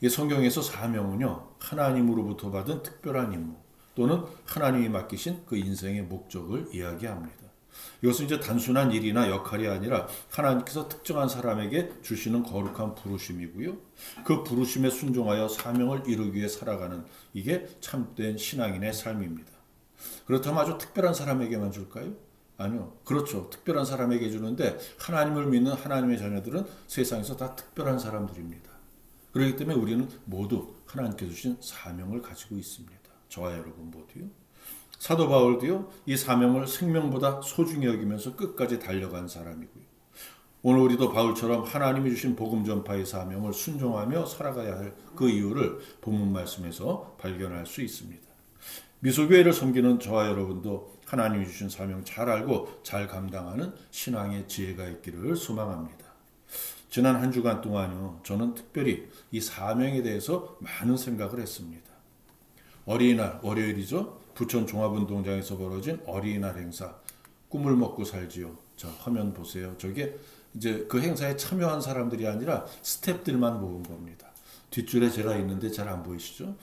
이 성경에서 사명은요, 하나님으로부터 받은 특별한 임무 또는 하나님이 맡기신 그 인생의 목적을 이야기합니다. 이것은 이제 단순한 일이나 역할이 아니라 하나님께서 특정한 사람에게 주시는 거룩한 부르심이고요. 그 부르심에 순종하여 사명을 이루기 위해 살아가는 이게 참된 신앙인의 삶입니다. 그렇다면 아주 특별한 사람에게만 줄까요? 아니요. 그렇죠. 특별한 사람에게 주는데 하나님을 믿는 하나님의 자녀들은 세상에서 다 특별한 사람들입니다. 그렇기 때문에 우리는 모두 하나님께서 주신 사명을 가지고 있습니다. 저와 여러분 모두요. 사도 바울도요, 이 사명을 생명보다 소중히 여기면서 끝까지 달려간 사람이고요. 오늘 우리도 바울처럼 하나님이 주신 복음 전파의 사명을 순종하며 살아가야 할 그 이유를 본문 말씀에서 발견할 수 있습니다. 미소교회를 섬기는 저와 여러분도 하나님이 주신 사명 잘 알고 잘 감당하는 신앙의 지혜가 있기를 소망합니다. 지난 한 주간 동안요, 저는 특별히 이 사명에 대해서 많은 생각을 했습니다. 어린이날, 월요일이죠. 부천 종합운동장에서 벌어진 어린이날 행사, 꿈을 먹고 살지요. 저 화면 보세요. 저게 이제 그 행사에 참여한 사람들이 아니라 스태프들만 모은 겁니다. 뒷줄에 제가 있는데 잘 안 보이시죠?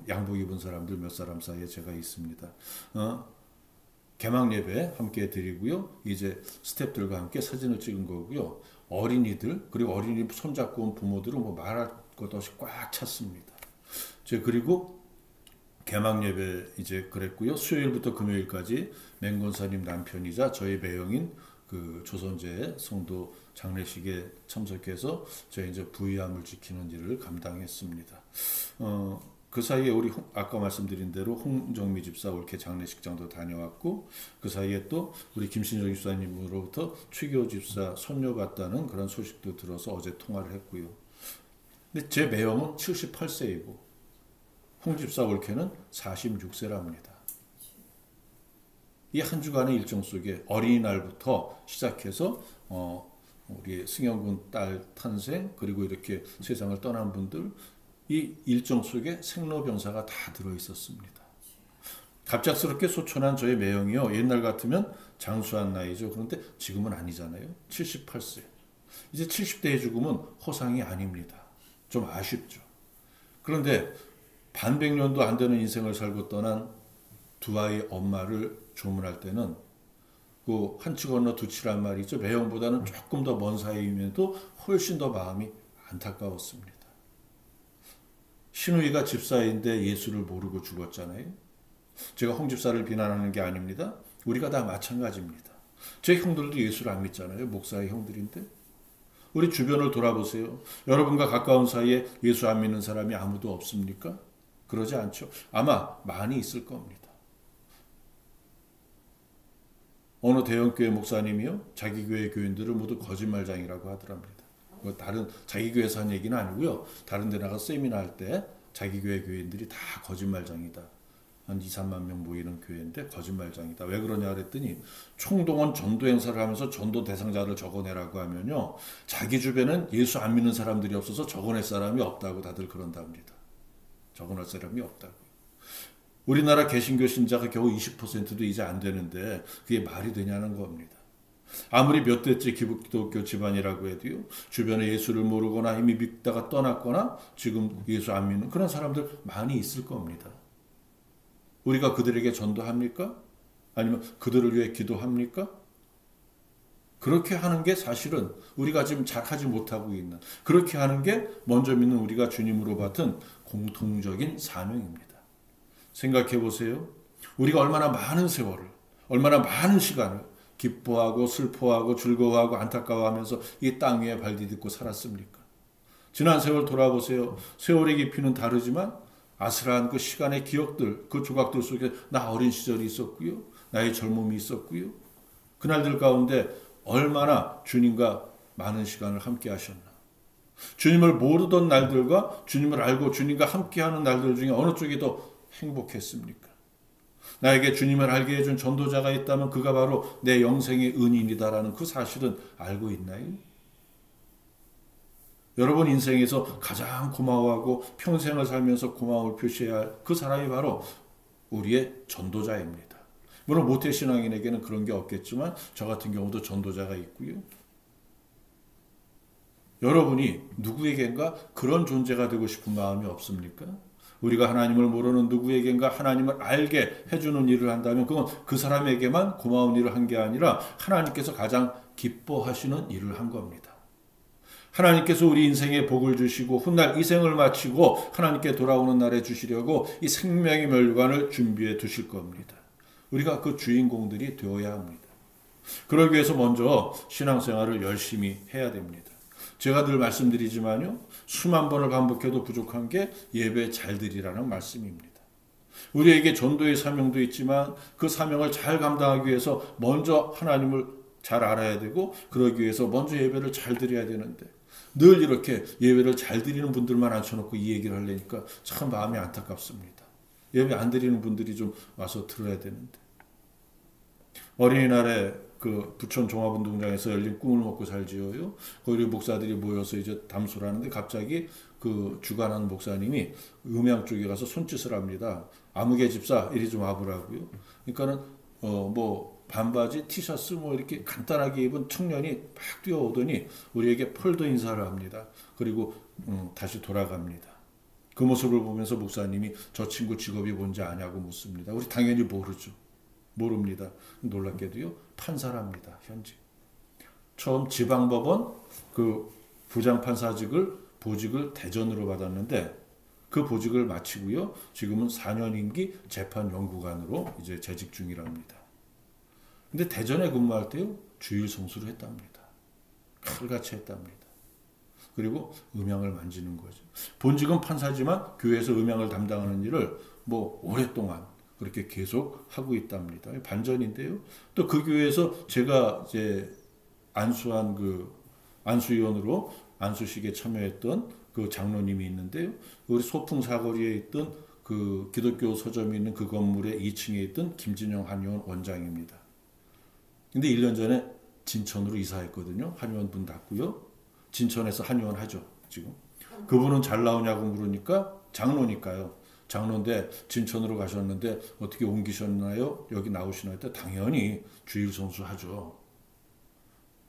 양복 입은 사람들 몇 사람 사이에 제가 있습니다. 개막 예배 함께 드리고요. 이제 스태프들과 함께 사진을 찍은 거고요. 어린이들 그리고 어린이 손잡고 온 부모들은 뭐 말할 것 없이 꽉 찼습니다. 그리고 개막 예배 이제 그랬고요. 수요일부터 금요일까지 맹건사님 남편이자 저희 매형인 그 조선제 성도 장례식에 참석해서 저희 이제 부의함을 지키는 일을 감당했습니다. 그 사이에 우리 아까 말씀드린 대로 홍정미 집사 올케 장례식장도 다녀왔고 그 사이에 또 우리 김신정 집사님으로부터 최교 집사 손녀 같다는 그런 소식도 들어서 어제 통화를 했고요. 근데 제 매형은 78세이고 홍 집사 올케는 46세랍니다. 이 한 주간의 일정 속에 어린이날부터 시작해서 우리 승영군 딸 탄생 그리고 이렇게 세상을 떠난 분들 이 일정 속에 생로병사가 다 들어있었습니다. 갑작스럽게 소천한 저의 매형이요. 옛날 같으면 장수한 나이죠. 그런데 지금은 아니잖아요. 78세. 이제 70대의 죽음은 허상이 아닙니다. 좀 아쉽죠. 그런데 반백년도 안 되는 인생을 살고 떠난 두 아이 엄마를 조문할 때는 그 한치 건너 두치란 말이죠. 매형보다는 조금 더 먼 사이임에도 훨씬 더 마음이 안타까웠습니다. 신우이가 집사인데 예수를 모르고 죽었잖아요. 제가 홍 집사를 비난하는 게 아닙니다. 우리가 다 마찬가지입니다. 제 형들도 예수를 안 믿잖아요. 목사의 형들인데. 우리 주변을 돌아보세요. 여러분과 가까운 사이에 예수 안 믿는 사람이 아무도 없습니까? 그러지 않죠. 아마 많이 있을 겁니다. 어느 대형교회 목사님이요. 자기 교회 교인들을 모두 거짓말장이라고 하더랍니다. 다른 자기 교회에서 한 얘기는 아니고요. 다른 데 나가서 세미나 할 때 자기 교회 교인들이 다 거짓말장이다. 한 2, 3만 명 모이는 교회인데 거짓말장이다. 왜 그러냐 그랬더니 총동원 전도 행사를 하면서 전도 대상자를 적어내라고 하면요. 자기 주변은 예수 안 믿는 사람들이 없어서 적어낼 사람이 없다고 다들 그런답니다. 적어낼 사람이 없다고. 우리나라 개신교 신자가 겨우 20%도 이제 안 되는데 그게 말이 되냐는 겁니다. 아무리 몇 대째 기독교 집안이라고 해도요. 주변에 예수를 모르거나 이미 믿다가 떠났거나 지금 예수 안 믿는 그런 사람들 많이 있을 겁니다. 우리가 그들에게 전도합니까? 아니면 그들을 위해 기도합니까? 그렇게 하는 게 사실은 우리가 지금 잘하지 못하고 있는 그렇게 하는 게 먼저 믿는 우리가 주님으로 받은 공통적인 사명입니다. 생각해 보세요. 우리가 얼마나 많은 세월을 얼마나 많은 시간을 기뻐하고 슬퍼하고 즐거워하고 안타까워하면서 이 땅 위에 발 디딛고 살았습니까? 지난 세월 돌아보세요. 세월의 깊이는 다르지만 아슬한 그 시간의 기억들, 그 조각들 속에 나 어린 시절이 있었고요. 나의 젊음이 있었고요. 그날들 가운데 얼마나 주님과 많은 시간을 함께 하셨나. 주님을 모르던 날들과 주님을 알고 주님과 함께하는 날들 중에 어느 쪽이 더 행복했습니까? 나에게 주님을 알게 해준 전도자가 있다면 그가 바로 내 영생의 은인이다라는 그 사실은 알고 있나요? 여러분 인생에서 가장 고마워하고 평생을 살면서 고마움을 표시해야 할 그 사람이 바로 우리의 전도자입니다. 물론 모태신앙인에게는 그런 게 없겠지만 저 같은 경우도 전도자가 있고요. 여러분이 누구에겐가 그런 존재가 되고 싶은 마음이 없습니까? 우리가 하나님을 모르는 누구에겐가 하나님을 알게 해주는 일을 한다면 그건 그 사람에게만 고마운 일을 한 게 아니라 하나님께서 가장 기뻐하시는 일을 한 겁니다. 하나님께서 우리 인생에 복을 주시고 훗날 이 생을 마치고 하나님께 돌아오는 날에 주시려고 이 생명의 멸관을 준비해 두실 겁니다. 우리가 그 주인공들이 되어야 합니다. 그러기 위해서 먼저 신앙생활을 열심히 해야 됩니다. 제가 늘 말씀드리지만요, 수만 번을 반복해도 부족한 게 예배 잘 드리라는 말씀입니다. 우리에게 전도의 사명도 있지만 그 사명을 잘 감당하기 위해서 먼저 하나님을 잘 알아야 되고 그러기 위해서 먼저 예배를 잘 드려야 되는데 늘 이렇게 예배를 잘 드리는 분들만 앉혀놓고 이 얘기를 하려니까 참 마음이 안타깝습니다. 예배 안 드리는 분들이 좀 와서 들어야 되는데. 어린이날에 그 부천 종합운동장에서 열린 꿈을 먹고 살지요요. 거기 목사들이 모여서 이제 담소를 하는데 갑자기 그 주관하는 목사님이 음향 쪽에 가서 손짓을 합니다. 아무개 집사 이리 좀 와보라고요. 그러니까는 뭐 반바지, 티셔츠 뭐 이렇게 간단하게 입은 청년이 막 뛰어오더니 우리에게 폴더 인사를 합니다. 그리고 다시 돌아갑니다. 그 모습을 보면서 목사님이 저 친구 직업이 뭔지 아냐고 묻습니다. 우리 당연히 모르죠. 모릅니다. 놀랍게도요. 판사랍니다. 현직. 처음 지방법원 그 부장판사직을 보직을 대전으로 받았는데 그 보직을 마치고요. 지금은 4년 임기 재판연구관으로 이제 재직 중이랍니다. 근데 대전에 근무할 때요. 주일 성수를 했답니다. 칼같이 했답니다. 그리고 음향을 만지는 거죠. 본직은 판사지만 교회에서 음향을 담당하는 일을 뭐 오랫동안 그렇게 계속 하고 있답니다. 반전인데요. 또 그 교회에서 제가 이제 안수한 그 안수위원으로 안수식에 참여했던 그 장로님이 있는데요. 우리 소풍 사거리에 있던 그 기독교 서점이 있는 그 건물의 2층에 있던 김진영 한의원 원장입니다. 근데 1년 전에 진천으로 이사했거든요. 한의원 문 닫고요. 진천에서 한의원 하죠. 지금. 그분은 잘 나오냐고 물으니까 장로니까요. 장로인데 진천으로 가셨는데 어떻게 옮기셨나요? 여기 나오시나요? 당연히 주일 성수하죠.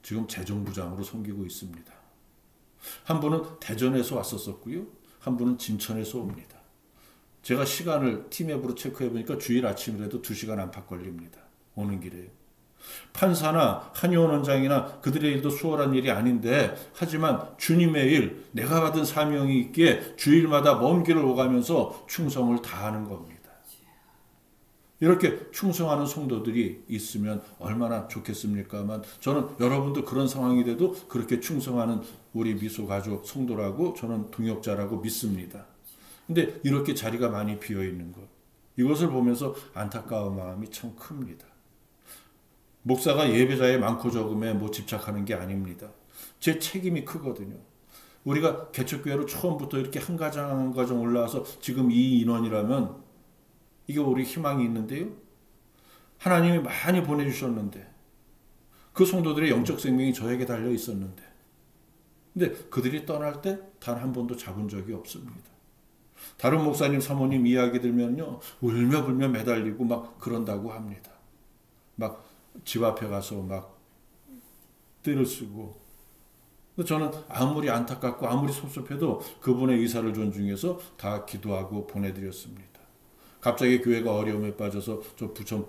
지금 재정부장으로 섬기고 있습니다. 한 분은 대전에서 왔었고요. 한 분은 진천에서 옵니다. 제가 시간을 티맵으로 체크해 보니까 주일 아침이라도 2시간 안팎 걸립니다. 오는 길에. 판사나 한의원 원장이나 그들의 일도 수월한 일이 아닌데 하지만 주님의 일, 내가 받은 사명이 있기에 주일마다 먼 길을 오가면서 충성을 다하는 겁니다. 이렇게 충성하는 성도들이 있으면 얼마나 좋겠습니까만 저는 여러분도 그런 상황이 돼도 그렇게 충성하는 우리 미소가족 성도라고 저는 동역자라고 믿습니다. 근데 이렇게 자리가 많이 비어있는 것, 이것을 보면서 안타까운 마음이 참 큽니다. 목사가 예배자의 많고 적음에 뭐 집착하는 게 아닙니다. 제 책임이 크거든요. 우리가 개척교회로 처음부터 이렇게 한 가정 한 가정 올라와서 지금 이 인원이라면 이게 우리 희망이 있는데요. 하나님이 많이 보내주셨는데 그 성도들의 영적 생명이 저에게 달려 있었는데 근데 그들이 떠날 때 단 한 번도 잡은 적이 없습니다. 다른 목사님 사모님 이야기 들면요. 울며 불며 매달리고 막 그런다고 합니다. 막 집 앞에 가서 막 뜰을 쓰고 저는 아무리 안타깝고 아무리 섭섭해도 그분의 의사를 존중해서 다 기도하고 보내드렸습니다. 갑자기 교회가 어려움에 빠져서 저 부천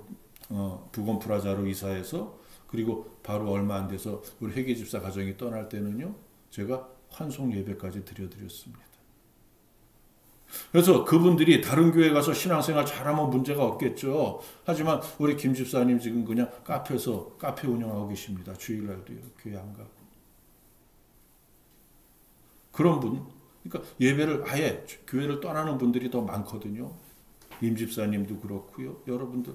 부건 프라자로 이사해서 그리고 바로 얼마 안 돼서 우리 회계집사 가정이 떠날 때는요. 제가 환송 예배까지 드려드렸습니다. 그래서 그분들이 다른 교회 가서 신앙생활 잘하면 문제가 없겠죠. 하지만 우리 김 집사님 지금 그냥 카페에서 카페 운영하고 계십니다. 주일날도요. 교회 안 가고. 그런 분, 그러니까 예배를 아예 교회를 떠나는 분들이 더 많거든요. 임 집사님도 그렇고요. 여러분들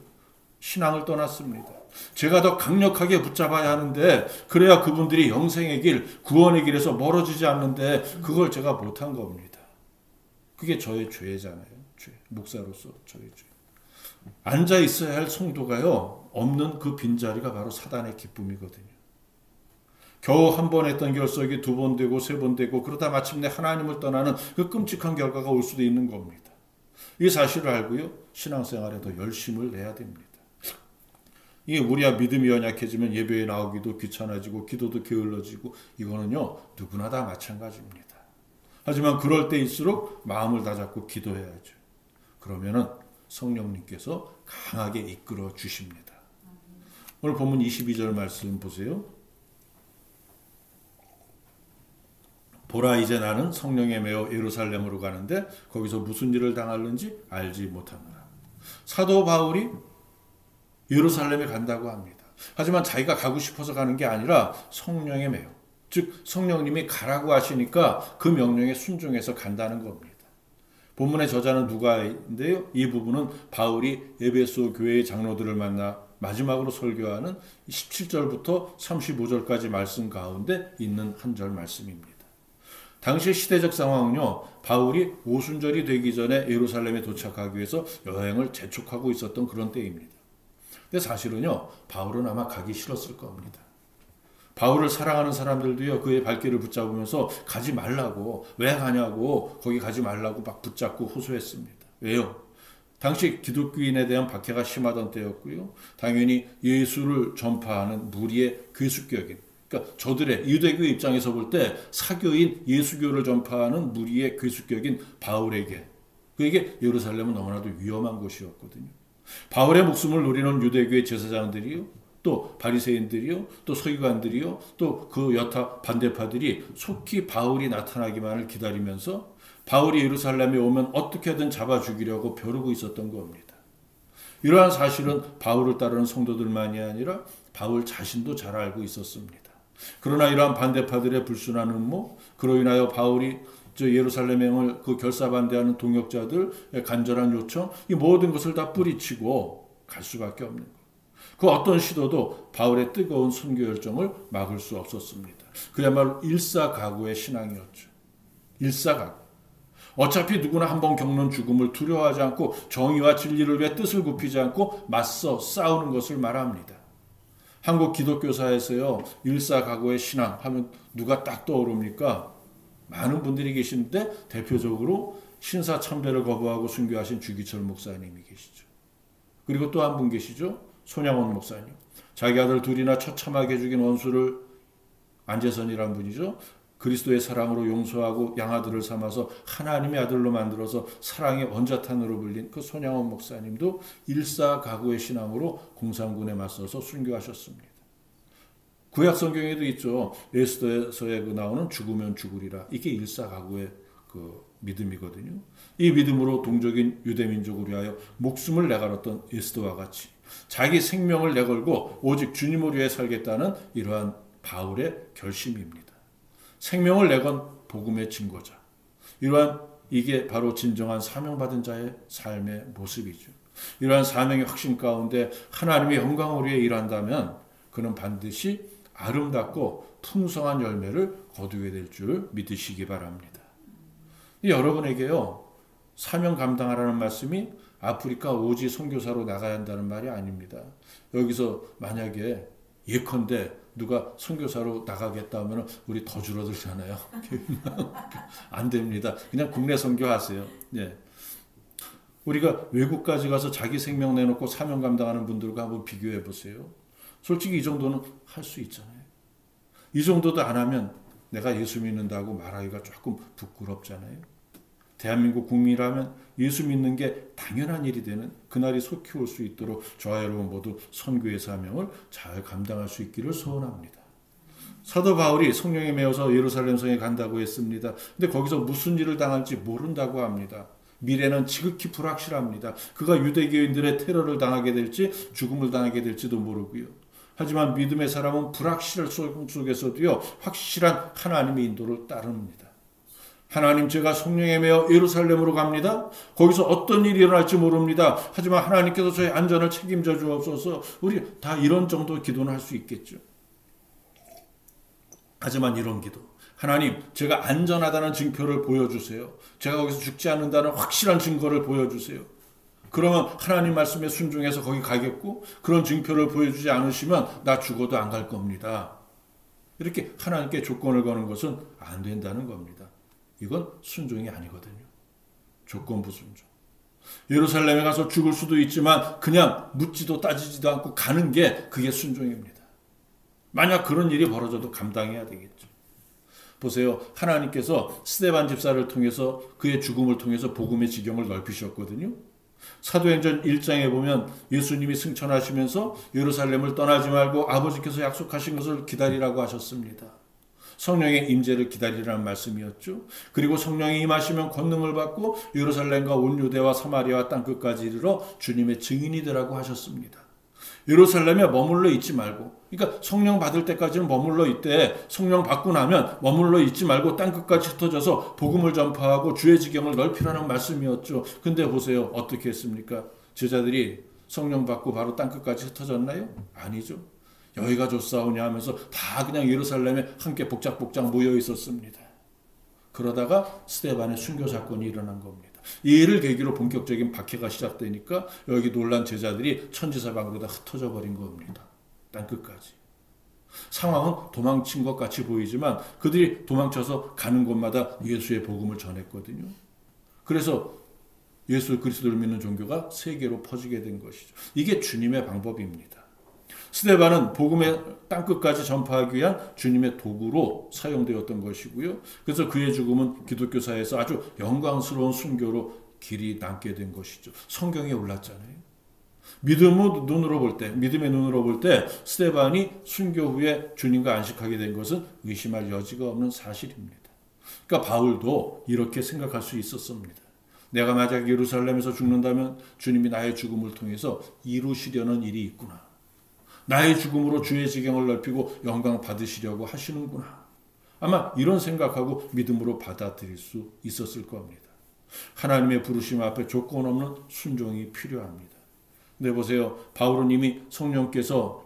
신앙을 떠났습니다. 제가 더 강력하게 붙잡아야 하는데 그래야 그분들이 영생의 길, 구원의 길에서 멀어지지 않는데 그걸 제가 못한 겁니다. 그게 저의 죄잖아요. 죄. 목사로서 저의 죄. 앉아 있어야 할 성도가요. 없는 그 빈자리가 바로 사단의 기쁨이거든요. 겨우 한 번 했던 결석이 2번 되고 3번 되고 그러다 마침내 하나님을 떠나는 그 끔찍한 결과가 올 수도 있는 겁니다. 이 사실을 알고요. 신앙생활에 더 열심을 내야 됩니다. 이게 우리야 믿음이 연약해지면 예배에 나오기도 귀찮아지고 기도도 게을러지고 이거는요 누구나 다 마찬가지입니다. 하지만 그럴 때일수록 마음을 다잡고 기도해야죠. 그러면은 성령님께서 강하게 이끌어 주십니다. 오늘 본문 22절 말씀 보세요. 보라 이제 나는 성령에 매어 예루살렘으로 가는데 거기서 무슨 일을 당하는지 알지 못하노라. 사도 바울이 예루살렘에 간다고 합니다. 하지만 자기가 가고 싶어서 가는 게 아니라 성령에 매어, 즉 성령님이 가라고 하시니까 그 명령에 순종해서 간다는 겁니다. 본문의 저자는 누가인데요. 이 부분은 바울이 에베소 교회의 장로들을 만나 마지막으로 설교하는 17절부터 35절까지 말씀 가운데 있는 한 절 말씀입니다. 당시 시대적 상황은요, 바울이 오순절이 되기 전에 예루살렘에 도착하기 위해서 여행을 재촉하고 있었던 그런 때입니다. 근데 사실은요, 바울은 아마 가기 싫었을 겁니다. 바울을 사랑하는 사람들도요, 그의 발길을 붙잡으면서 가지 말라고, 왜 가냐고, 거기 가지 말라고 막 붙잡고 호소했습니다. 왜요? 당시 기독교인에 대한 박해가 심하던 때였고요. 당연히 예수를 전파하는 무리의 괴수격인, 그러니까 저들의 유대교 입장에서 볼 때 사교인 예수교를 전파하는 무리의 괴수격인 바울에게, 그에게 예루살렘은 너무나도 위험한 곳이었거든요. 바울의 목숨을 노리는 유대교의 제사장들이요, 또 바리새인들이요, 또 서기관들이요, 또 그 여타 반대파들이 속히 바울이 나타나기만을 기다리면서 바울이 예루살렘에 오면 어떻게든 잡아 죽이려고 벼르고 있었던 겁니다. 이러한 사실은 바울을 따르는 성도들만이 아니라 바울 자신도 잘 알고 있었습니다. 그러나 이러한 반대파들의 불순한 음모, 그로 인하여 바울이 예루살렘행을 그 결사반대하는 동역자들 간절한 요청, 이 모든 것을 다 뿌리치고 갈 수밖에 없는 것. 그 어떤 시도도 바울의 뜨거운 선교 열정을 막을 수 없었습니다. 그야말로 일사가구의 신앙이었죠. 일사가구. 어차피 누구나 한번 겪는 죽음을 두려워하지 않고 정의와 진리를 위해 뜻을 굽히지 않고 맞서 싸우는 것을 말합니다. 한국 기독교사에서요, 일사가구의 신앙 하면 누가 딱 떠오릅니까? 많은 분들이 계시는데 대표적으로 신사참배를 거부하고 순교하신 주기철 목사님이 계시죠. 그리고 또 한 분 계시죠. 손양원 목사님. 자기 아들 둘이나 처참하게 죽인 원수를 안재선이란 분이죠. 그리스도의 사랑으로 용서하고 양아들을 삼아서 하나님의 아들로 만들어서 사랑의 원자탄으로 불린 그 손양원 목사님도 일사가구의 신앙으로 공산군에 맞서서 순교하셨습니다. 구약 성경에도 있죠. 에스더에서의 그 나오는 죽으면 죽으리라. 이게 일사가구의 그 믿음이거든요. 이 믿음으로 동족인 유대민족을 위하여 목숨을 내걸었던 에스더와 같이 자기 생명을 내걸고 오직 주님을 위해 살겠다는 이러한 바울의 결심입니다. 생명을 내건 복음의 증거자. 이러한 이게 바로 진정한 사명받은 자의 삶의 모습이죠. 이러한 사명의 확신 가운데 하나님의 영광을 위해 일한다면 그는 반드시 아름답고 풍성한 열매를 거두게 될 줄 믿으시기 바랍니다. 여러분에게요, 사명 감당하라는 말씀이 아프리카 오지 선교사로 나가야 한다는 말이 아닙니다. 여기서 만약에 예컨대 누가 선교사로 나가겠다 하면 우리 더 줄어들잖아요. 안 됩니다. 그냥 국내 선교하세요. 예. 우리가 외국까지 가서 자기 생명 내놓고 사명 감당하는 분들과 한번 비교해 보세요. 솔직히 이 정도는 할 수 있잖아요. 이 정도도 안 하면 내가 예수 믿는다고 말하기가 조금 부끄럽잖아요. 대한민국 국민이라면 예수 믿는 게 당연한 일이 되는 그날이 속히 올 수 있도록 저와 여러분 모두 선교의 사명을 잘 감당할 수 있기를 소원합니다. 사도 바울이 성령에 매어서 예루살렘 성에 간다고 했습니다. 근데 거기서 무슨 일을 당할지 모른다고 합니다. 미래는 지극히 불확실합니다. 그가 유대교인들의 테러를 당하게 될지 죽음을 당하게 될지도 모르고요. 하지만 믿음의 사람은 불확실한 속에서도요, 확실한 하나님의 인도를 따릅니다. 하나님, 제가 성령에 매어 예루살렘으로 갑니다. 거기서 어떤 일이 일어날지 모릅니다. 하지만 하나님께서 저의 안전을 책임져 주옵소서. 우리 다 이런 정도 기도는 할 수 있겠죠. 하지만 이런 기도, 하나님, 제가 안전하다는 증표를 보여주세요. 제가 거기서 죽지 않는다는 확실한 증거를 보여주세요. 그러면 하나님 말씀에 순종해서 거기 가겠고, 그런 증표를 보여주지 않으시면 나 죽어도 안 갈 겁니다. 이렇게 하나님께 조건을 거는 것은 안 된다는 겁니다. 이건 순종이 아니거든요. 조건부 순종. 예루살렘에 가서 죽을 수도 있지만 그냥 묻지도 따지지도 않고 가는 게 그게 순종입니다. 만약 그런 일이 벌어져도 감당해야 되겠죠. 보세요. 하나님께서 스데반 집사를 통해서 그의 죽음을 통해서 복음의 지경을 넓히셨거든요. 사도행전 1장에 보면 예수님이 승천하시면서 예루살렘을 떠나지 말고 아버지께서 약속하신 것을 기다리라고 하셨습니다. 성령의 임재를 기다리라는 말씀이었죠. 그리고 성령이 임하시면 권능을 받고 예루살렘과 온 유대와 사마리아와 땅끝까지 이르러 주님의 증인이 되라고 하셨습니다. 예루살렘에 머물러 있지 말고, 그러니까 성령 받을 때까지는 머물러 있되 성령 받고 나면 머물러 있지 말고 땅끝까지 흩어져서 복음을 전파하고 주의 지경을 넓히라는 말씀이었죠. 근데 보세요. 어떻게 했습니까? 제자들이 성령 받고 바로 땅끝까지 흩어졌나요? 아니죠. 여기가 좋사오냐 하면서 다 그냥 예루살렘에 함께 복작복작 모여 있었습니다. 그러다가 스데반의 순교 사건이 일어난 겁니다. 이 일을 계기로 본격적인 박해가 시작되니까 여기 놀란 제자들이 천지사방으로 다 흩어져 버린 겁니다. 땅끝까지. 상황은 도망친 것 같이 보이지만 그들이 도망쳐서 가는 곳마다 예수의 복음을 전했거든요. 그래서 예수 그리스도를 믿는 종교가 세계로 퍼지게 된 것이죠. 이게 주님의 방법입니다. 스데반은 복음의 땅끝까지 전파하기 위한 주님의 도구로 사용되었던 것이고요. 그래서 그의 죽음은 기독교사에서 아주 영광스러운 순교로 길이 남게 된 것이죠. 성경에 올랐잖아요. 믿음의 눈으로 볼 때 스데반이 순교 후에 주님과 안식하게 된 것은 의심할 여지가 없는 사실입니다. 그러니까 바울도 이렇게 생각할 수 있었습니다. 내가 만약 예루살렘에서 죽는다면 주님이 나의 죽음을 통해서 이루시려는 일이 있구나. 나의 죽음으로 주의 지경을 넓히고 영광 받으시려고 하시는구나. 아마 이런 생각하고 믿음으로 받아들일 수 있었을 겁니다. 하나님의 부르심 앞에 조건 없는 순종이 필요합니다. 근데 보세요. 바울은 이미 성령께서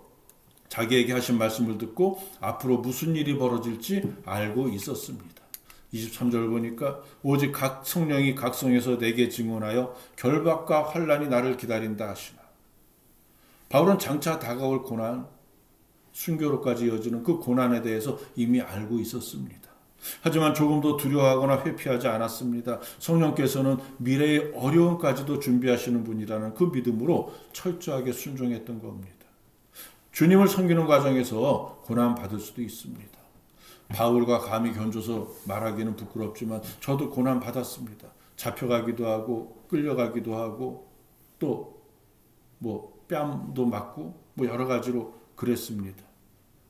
자기에게 하신 말씀을 듣고 앞으로 무슨 일이 벌어질지 알고 있었습니다. 23절 보니까 오직 각 성령이 각 성에서 내게 증언하여 결박과 환난이 나를 기다린다 하시나. 바울은 장차 다가올 고난, 순교로까지 이어지는 그 고난에 대해서 이미 알고 있었습니다. 하지만 조금도 두려워하거나 회피하지 않았습니다. 성령께서는 미래의 어려움까지도 준비하시는 분이라는 그 믿음으로 철저하게 순종했던 겁니다. 주님을 섬기는 과정에서 고난 받을 수도 있습니다. 바울과 감히 견줘서 말하기는 부끄럽지만 저도 고난 받았습니다. 잡혀가기도 하고 끌려가기도 하고 또 뺨도 맞고 여러 가지로 그랬습니다.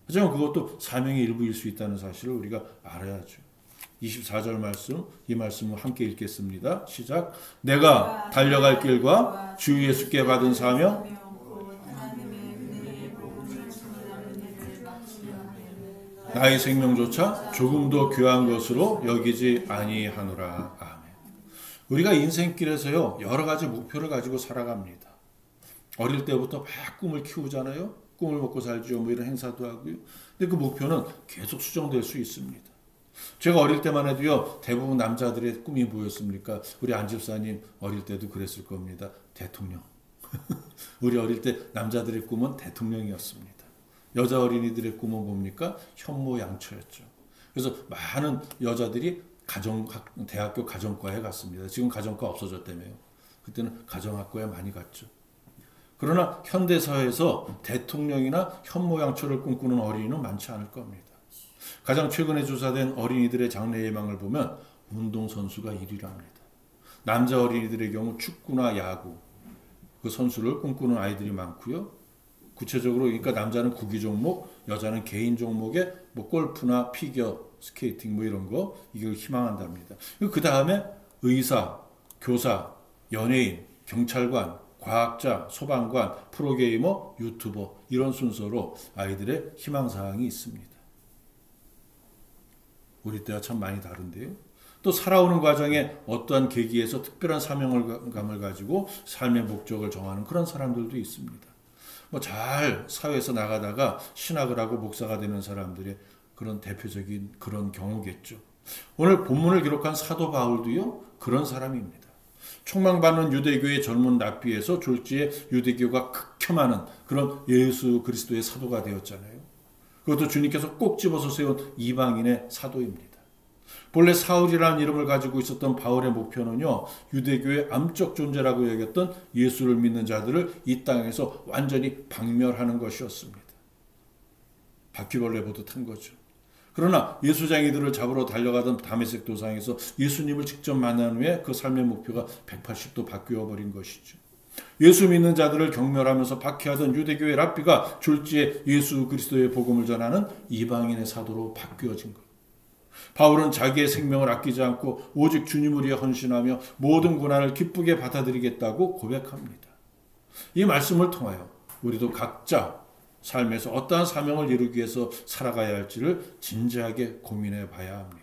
하지만 그것도 사명의 일부일 수 있다는 사실을 우리가 알아야죠. 24절 말씀, 이 말씀을 함께 읽겠습니다. 시작. 내가 달려갈 길과 주 예수께 받은 사명 나의 생명조차 조금도 귀한 것으로 여기지 아니하노라. 아멘. 우리가 인생길에서요 여러 가지 목표를 가지고 살아갑니다. 어릴 때부터 막 꿈을 키우잖아요. 꿈을 먹고 살죠. 이런 행사도 하고요. 근데 그 목표는 계속 수정될 수 있습니다. 제가 어릴 때만 해도요. 대부분 남자들의 꿈이 뭐였습니까? 우리 안 집사님 어릴 때도 그랬을 겁니다. 대통령. 우리 어릴 때 남자들의 꿈은 대통령이었습니다. 여자 어린이들의 꿈은 뭡니까? 현모양처였죠. 그래서 많은 여자들이 대학교 가정과에 갔습니다. 지금 가정과 없어졌다며요. 그때는 가정학과에 많이 갔죠. 그러나 현대사회에서 대통령이나 현모양처를 꿈꾸는 어린이는 많지 않을 겁니다. 가장 최근에 조사된 어린이들의 장래 예망을 보면 운동선수가 1위를 합니다. 남자 어린이들의 경우 축구나 야구, 그 선수를 꿈꾸는 아이들이 많고요. 구체적으로 그러니까 남자는 구기 종목, 여자는 개인 종목에 골프나 피겨, 스케이팅 이런 거 이걸 희망한답니다. 그 다음에 의사, 교사, 연예인, 경찰관, 과학자, 소방관, 프로게이머, 유튜버 이런 순서로 아이들의 희망사항이 있습니다. 우리 때와 참 많이 다른데요. 또 살아오는 과정에 어떠한 계기에서 특별한 사명감을 가지고 삶의 목적을 정하는 그런 사람들도 있습니다. 잘 사회에서 나가다가 신학을 하고 목사가 되는 사람들의 그런 대표적인 그런 경우겠죠. 오늘 본문을 기록한 사도 바울도요. 그런 사람입니다. 총망받는 유대교의 젊은 랍비에서 졸지에 유대교가 극혐하는 그런 예수 그리스도의 사도가 되었잖아요. 그것도 주님께서 꼭 집어서 세운 이방인의 사도입니다. 본래 사울이라는 이름을 가지고 있었던 바울의 목표는요, 유대교의 암적 존재라고 여겼던 예수를 믿는 자들을 이 땅에서 완전히 박멸하는 것이었습니다. 바퀴벌레 보듯 한 거죠. 그러나 예수쟁이들을 잡으러 달려가던 다메섹 도상에서 예수님을 직접 만난 후에 그 삶의 목표가 180도 바뀌어 버린 것이죠. 예수 믿는 자들을 경멸하면서 박해하던 유대교의 랍비가 졸지에 예수 그리스도의 복음을 전하는 이방인의 사도로 바뀌어진 것. 바울은 자기의 생명을 아끼지 않고 오직 주님을 위해 헌신하며 모든 고난을 기쁘게 받아들이겠다고 고백합니다. 이 말씀을 통하여 우리도 각자 삶에서 어떠한 사명을 이루기 위해서 살아가야 할지를 진지하게 고민해 봐야 합니다.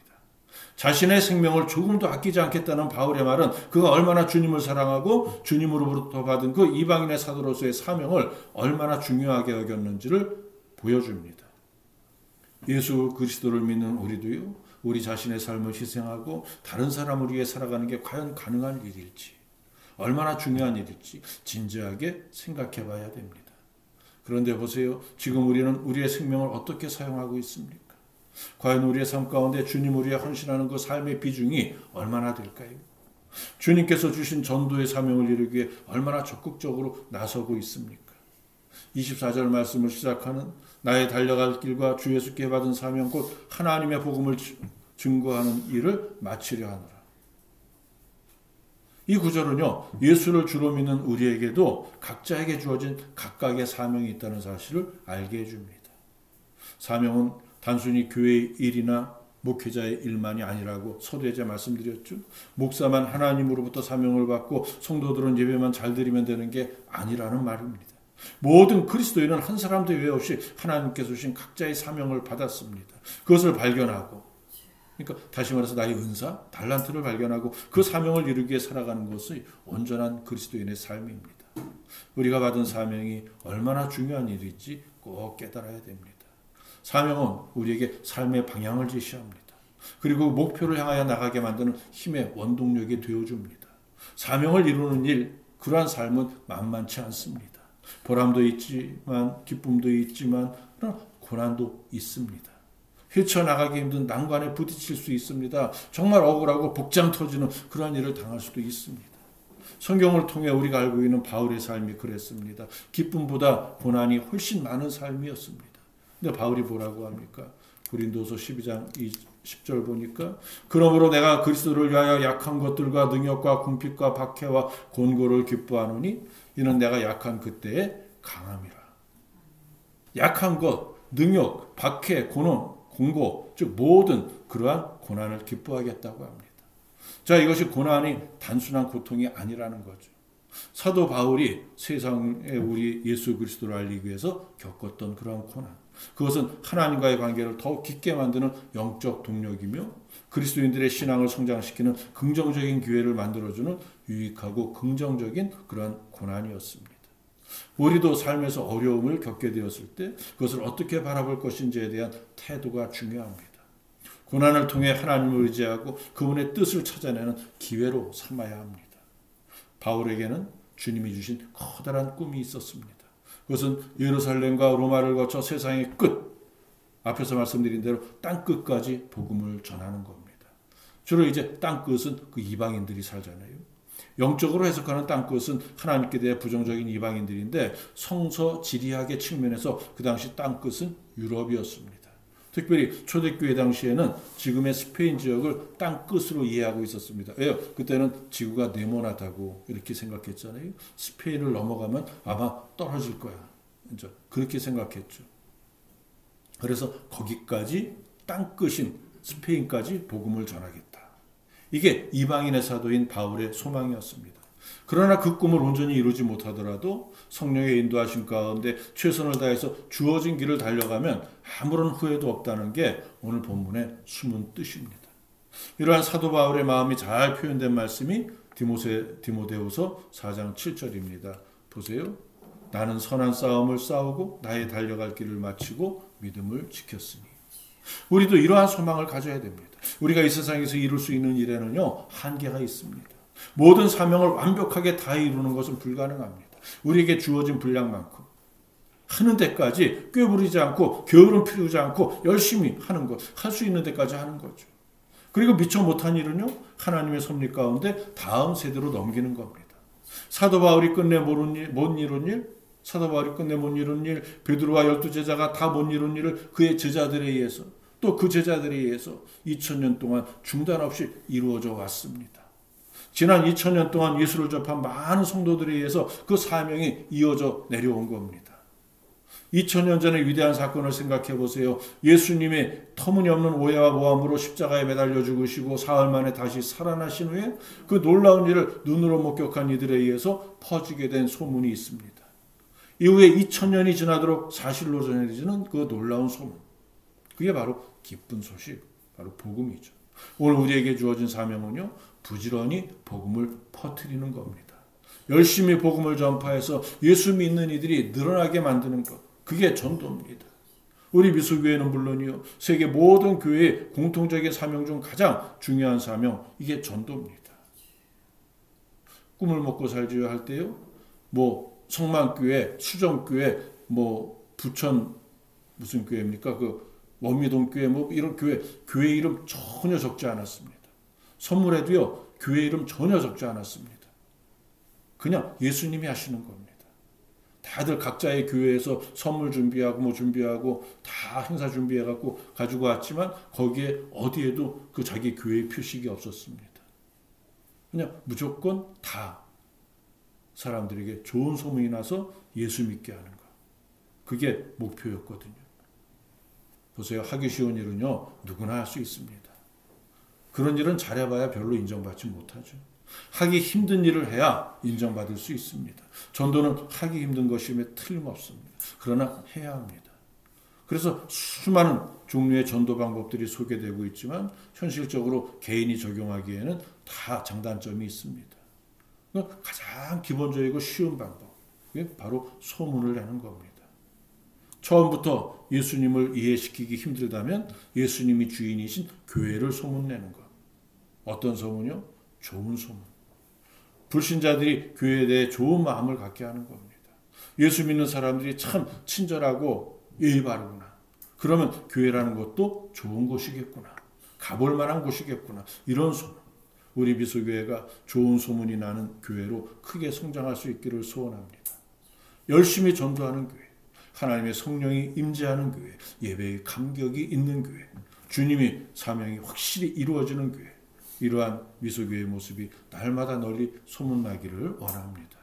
자신의 생명을 조금도 아끼지 않겠다는 바울의 말은 그가 얼마나 주님을 사랑하고 주님으로부터 받은 그 이방인의 사도로서의 사명을 얼마나 중요하게 여겼는지를 보여줍니다. 예수 그리스도를 믿는 우리도요, 우리 자신의 삶을 희생하고 다른 사람을 위해 살아가는 게 과연 가능한 일일지, 얼마나 중요한 일일지 진지하게 생각해 봐야 됩니다. 그런데 보세요. 지금 우리는 우리의 생명을 어떻게 사용하고 있습니까? 과연 우리의 삶 가운데 주님을 위해 헌신하는 그 삶의 비중이 얼마나 될까요? 주님께서 주신 전도의 사명을 이루기 위해 얼마나 적극적으로 나서고 있습니까? 24절 말씀을 시작하는 나의 달려갈 길과 주 예수께 받은 사명 곧 하나님의 복음을 증거하는 일을 마치려 하노라. 이 구절은요, 예수를 주로 믿는 우리에게도 각자에게 주어진 각각의 사명이 있다는 사실을 알게 해줍니다. 사명은 단순히 교회의 일이나 목회자의 일만이 아니라고 서두에제 말씀드렸죠. 목사만 하나님으로부터 사명을 받고 성도들은 예배만 잘 드리면 되는 게 아니라는 말입니다. 모든 그리스도인은 한 사람도 예외 없이 하나님께서 주신 각자의 사명을 받았습니다. 그것을 발견하고, 그러니까 다시 말해서 나의 은사, 달란트를 발견하고 그 사명을 이루기 위해 살아가는 것이 온전한 그리스도인의 삶입니다. 우리가 받은 사명이 얼마나 중요한 일인지 꼭 깨달아야 됩니다. 사명은 우리에게 삶의 방향을 제시합니다. 그리고 목표를 향하여 나가게 만드는 힘의 원동력이 되어줍니다. 사명을 이루는 일, 그러한 삶은 만만치 않습니다. 보람도 있지만 기쁨도 있지만 고난도 있습니다. 헤쳐나가기 힘든 난관에 부딪힐 수 있습니다. 정말 억울하고 복장 터지는 그러한 일을 당할 수도 있습니다. 성경을 통해 우리가 알고 있는 바울의 삶이 그랬습니다. 기쁨보다 고난이 훨씬 많은 삶이었습니다. 근데 바울이 뭐라고 합니까? 고린도서 12장 10절 보니까 그러므로 내가 그리스도를 위하여 약한 것들과 능력과 궁핍과 박해와 곤고를 기뻐하노니 이는 내가 약한 그때에 강함이라. 약한 것, 능력, 박해, 공고, 즉 모든 그러한 고난을 기뻐하겠다고 합니다. 자, 이것이 고난이 단순한 고통이 아니라는 거죠. 사도 바울이 세상에 우리 예수 그리스도를 알리기 위해서 겪었던 그러한 고난, 그것은 하나님과의 관계를 더욱 깊게 만드는 영적 동력이며 그리스도인들의 신앙을 성장시키는 긍정적인 기회를 만들어주는 유익하고 긍정적인 그러한 고난이었습니다. 우리도 삶에서 어려움을 겪게 되었을 때 그것을 어떻게 바라볼 것인지에 대한 태도가 중요합니다. 고난을 통해 하나님을 의지하고 그분의 뜻을 찾아내는 기회로 삼아야 합니다. 바울에게는 주님이 주신 커다란 꿈이 있었습니다. 그것은 예루살렘과 로마를 거쳐 세상의 끝, 앞에서 말씀드린 대로 땅끝까지 복음을 전하는 겁니다. 주로 이제 땅끝은 그 이방인들이 살잖아요. 영적으로 해석하는 땅끝은 하나님께 대해 부정적인 이방인들인데 성서 지리학의 측면에서 그 당시 땅끝은 유럽이었습니다. 특별히 초대교회 당시에는 지금의 스페인 지역을 땅끝으로 이해하고 있었습니다. 왜요? 그때는 지구가 네모나다고 이렇게 생각했잖아요. 스페인을 넘어가면 아마 떨어질 거야. 이제 그렇게 생각했죠. 그래서 거기까지 땅끝인 스페인까지 복음을 전하겠다. 이게 이방인의 사도인 바울의 소망이었습니다. 그러나 그 꿈을 온전히 이루지 못하더라도 성령의 인도하심 가운데 최선을 다해서 주어진 길을 달려가면 아무런 후회도 없다는 게 오늘 본문의 숨은 뜻입니다. 이러한 사도 바울의 마음이 잘 표현된 말씀이 디모데후서 4장 7절입니다. 보세요. 나는 선한 싸움을 싸우고 나의 달려갈 길을 마치고 믿음을 지켰으니. 우리도 이러한 소망을 가져야 됩니다. 우리가 이 세상에서 이룰 수 있는 일에는요, 한계가 있습니다. 모든 사명을 완벽하게 다 이루는 것은 불가능합니다. 우리에게 주어진 분량만큼 하는 데까지 꾀부리지 않고 게으름 피우지 않고 열심히 하는 것, 할 수 있는 데까지 하는 거죠. 그리고 미처 못한 일은요, 하나님의 섭리 가운데 다음 세대로 넘기는 겁니다. 사도 바울이 끝내 못 이룬 일, 사도 바울이 끝내 못 이룬 일, 베드로와 12제자가 다 못 이룬 일을 그의 제자들에 의해서, 또 그 제자들에 의해서 2000년 동안 중단 없이 이루어져 왔습니다. 지난 2000년 동안 예수를 접한 많은 성도들에 의해서 그 사명이 이어져 내려온 겁니다. 2000년 전의 위대한 사건을 생각해 보세요. 예수님의 터무니없는 오해와 모함으로 십자가에 매달려 죽으시고 사흘 만에 다시 살아나신 후에 그 놀라운 일을 눈으로 목격한 이들에 의해서 퍼지게 된 소문이 있습니다. 이후에 2000년이 지나도록 사실로 전해지는 그 놀라운 소문. 그게 바로 기쁜 소식, 바로 복음이죠. 오늘 우리에게 주어진 사명은요, 부지런히 복음을 퍼뜨리는 겁니다. 열심히 복음을 전파해서 예수 믿는 이들이 늘어나게 만드는 것. 그게 전도입니다. 우리 미소교회는 물론이요, 세계 모든 교회의 공통적인 사명 중 가장 중요한 사명, 이게 전도입니다. 꿈을 먹고 살지요 할 때요, 성만교회, 수정교회, 부천 무슨 교회입니까? 원미동 교회, 이런 교회 이름 전혀 적지 않았습니다. 선물에도요, 교회 이름 전혀 적지 않았습니다. 그냥 예수님이 하시는 겁니다. 다들 각자의 교회에서 선물 준비하고 다 행사 준비해갖고 가지고 왔지만 거기에 어디에도 그 자기 교회의 표식이 없었습니다. 그냥 무조건 다 사람들에게 좋은 소문이 나서 예수 믿게 하는 것. 그게 목표였거든요. 보세요. 하기 쉬운 일은요, 누구나 할 수 있습니다. 그런 일은 잘해봐야 별로 인정받지 못하죠. 하기 힘든 일을 해야 인정받을 수 있습니다. 전도는 하기 힘든 것임에 틀림없습니다. 그러나 해야 합니다. 그래서 수많은 종류의 전도 방법들이 소개되고 있지만 현실적으로 개인이 적용하기에는 다 장단점이 있습니다. 가장 기본적이고 쉬운 방법, 그게 바로 소문을 내는 겁니다. 처음부터 예수님을 이해시키기 힘들다면 예수님이 주인이신 교회를 소문내는 것. 어떤 소문이요? 좋은 소문. 불신자들이 교회에 대해 좋은 마음을 갖게 하는 겁니다. 예수 믿는 사람들이 참 친절하고 예의 바르구나. 그러면 교회라는 것도 좋은 곳이겠구나. 가볼 만한 곳이겠구나. 이런 소문. 우리 미소교회가 좋은 소문이 나는 교회로 크게 성장할 수 있기를 소원합니다. 열심히 전도하는 교회. 하나님의 성령이 임재하는 교회. 예배의 감격이 있는 교회. 주님의 사명이 확실히 이루어지는 교회. 이러한 미소교회의 모습이 날마다 널리 소문나기를 원합니다.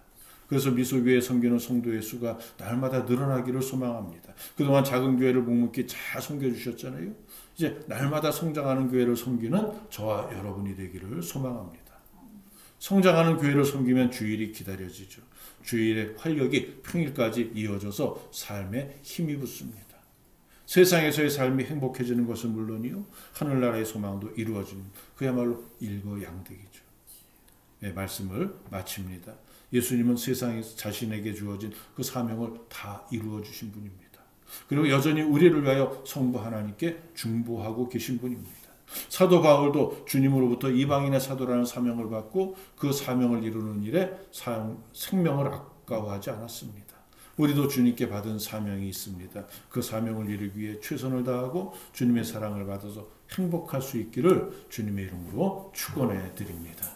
그래서 미소교회에 섬기는 성도의 수가 날마다 늘어나기를 소망합니다. 그동안 작은 교회를 묵묵히 잘 섬겨주셨잖아요. 이제 날마다 성장하는 교회를 섬기는 저와 여러분이 되기를 소망합니다. 성장하는 교회를 섬기면 주일이 기다려지죠. 주일의 활력이 평일까지 이어져서 삶에 힘이 붙습니다. 세상에서의 삶이 행복해지는 것은 물론이요, 하늘나라의 소망도 이루어지는 그야말로 일거양득이죠. 네, 말씀을 마칩니다. 예수님은 세상에서 자신에게 주어진 그 사명을 다 이루어 주신 분입니다. 그리고 여전히 우리를 위하여 성부 하나님께 중보하고 계신 분입니다. 사도 바울도 주님으로부터 이방인의 사도라는 사명을 받고 그 사명을 이루는 일에 생명을 아까워하지 않았습니다. 우리도 주님께 받은 사명이 있습니다. 그 사명을 이루기 위해 최선을 다하고 주님의 사랑을 받아서 행복할 수 있기를 주님의 이름으로 축원해 드립니다.